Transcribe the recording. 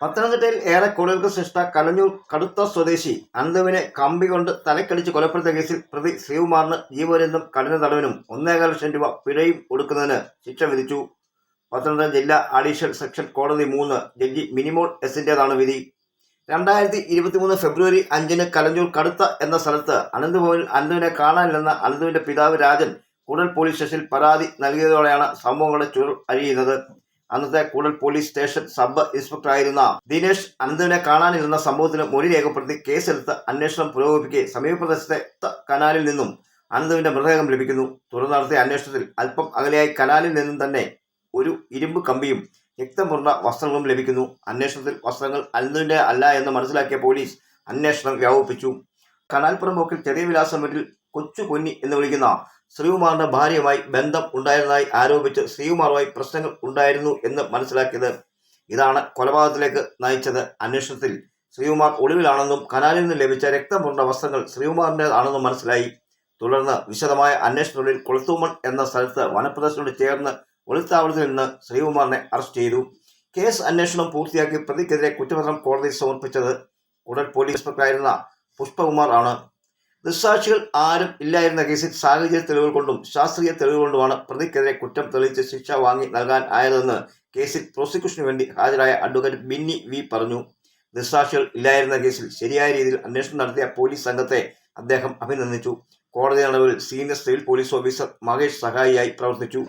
പത്തനംതിട്ടയിൽ ഏറെ കോളുകൾക്ക് സൃഷ്ട കലഞ്ഞൂർ കടുത്ത സ്വദേശി അനന്തുവിനെ കമ്പി കൊണ്ട് തലക്കടിച്ച് കൊലപ്പെടുത്തിയ കേസിൽ പ്രതി ശ്രീകുമാറിന് ജീവപര്യന്തം കഠിന തടവിനും 1.25 ലക്ഷം രൂപ പിഴയും കൊടുക്കുന്നതിന് ശിക്ഷ വിധിച്ചു. പത്തനംതിട്ട ജില്ലാ അഡീഷണൽ സെക്ഷൻ കോടതി 3 ജഡ്ജി മിനിമോൾ എസിന്റേതാണ് വിധി. 2023 ഫെബ്രുവരി 5 കലഞ്ഞൂർ കടുത്ത എന്ന സ്ഥലത്ത് അനന്തഭവനിൽ അനന്തുവിനെ കാണാനില്ലെന്ന അനന്തുവിന്റെ പിതാവ് രാജൻ കൂടൽ പോലീസ് സ്റ്റേഷനിൽ പരാതി നൽകിയതോടെയാണ് സംഭവങ്ങളുടെ ചുരുൾ അഴിയുന്നത്. അന്നത്തെ കൂടൽ പോലീസ് സ്റ്റേഷൻ സബ് ഇൻസ്പെക്ടറായിരുന്ന ദിനേശ് അനന്തുവിനെ കാണാനിരുന്ന സംഭവത്തിന് മൊഴി രേഖപ്പെടുത്തി കേസെടുത്ത് അന്വേഷണം പുരോഗമിക്കെ സമീപപ്രദേശത്തെ കനാലിൽ നിന്നും അനന്തുവിന്റെ മൃതദേഹം ലഭിക്കുന്നു. തുടർന്ന് നടത്തിയ അന്വേഷണത്തിൽ അല്പം അകലെയായി കനാലിൽ നിന്നും തന്നെ ഒരു ഇരുമ്പ് കമ്പിയും രക്തം പുരണ്ട വസ്ത്രങ്ങളും ലഭിക്കുന്നു. അന്വേഷണത്തിൽ വസ്ത്രങ്ങൾ അനന്തുവിന്റെ അല്ല എന്ന് മനസ്സിലാക്കിയ പോലീസ് അന്വേഷണം വ്യാപിപ്പിച്ചു. കനാൽപ്പുറം പോക്കിൽ ചെറിയ വിലാസം വീട്ടിൽ കൊച്ചു പൊന്നി എന്ന് വിളിക്കുന്ന ശ്രീകുമാറിന്റെ ഭാര്യയുമായി ബന്ധം ഉണ്ടായിരുന്നതായി ആരോപിച്ച് ശ്രീകുമാറുമായി പ്രശ്നങ്ങൾ ഉണ്ടായിരുന്നു എന്ന് മനസ്സിലാക്കിയത്. ഇതാണ് കൊലപാതകത്തിലേക്ക് നയിച്ചത്. അന്വേഷണത്തിൽ ശ്രീകുമാർ ഒളിവിലാണെന്നും കനാലിൽ നിന്ന് ലഭിച്ച രക്തം പുരണ്ട വസ്ത്രങ്ങൾ ശ്രീകുമാറിൻ്റെതാണെന്നും മനസ്സിലായി. തുടർന്ന് വിശദമായ അന്വേഷണത്തിൽ കൊളുത്തൂമൺ എന്ന സ്ഥലത്ത് വനപ്രദേശത്തോട് ചേർന്ന് ഒളിത്താവളത്തിൽ നിന്ന് ശ്രീകുമാറിനെ അറസ്റ്റ് ചെയ്തു. കേസ് അന്വേഷണം പൂർത്തിയാക്കി പ്രതിക്കെതിരെ കുറ്റപത്രം കോടതിയിൽ സമർപ്പിച്ചത് കൂടൽ പോലീസ് ഇൻസ്പെക്ടറായിരുന്ന പുഷ്പകുമാർ ആണ്. ദൃക്സാക്ഷികൾ ആരും ഇല്ലായിരുന്ന കേസിൽ സാഹചര്യ തെളിവുകൾ കൊണ്ടും ശാസ്ത്രീയ തെളിവുകൾ കൊണ്ടുമാണ് പ്രതിക്കെതിരെ കുറ്റം തെളിയിച്ച് ശിക്ഷ വാങ്ങി നൽകാൻ ആയതെന്ന് കേസിൽ പ്രോസിക്യൂഷനു വേണ്ടി ഹാജരായ അഡ്വക്കേറ്റ് ബിന്നി വി പറഞ്ഞു. ദൃക്സാക്ഷികൾ ഇല്ലായിരുന്ന കേസിൽ ശരിയായ രീതിയിൽ അന്വേഷണം നടത്തിയ പോലീസ് സംഘത്തെ അദ്ദേഹം അഭിനന്ദിച്ചു. കോടതി നടപടിയിൽ senior civil police officer Mahesh സഹായിയായി പ്രവർത്തിച്ചു.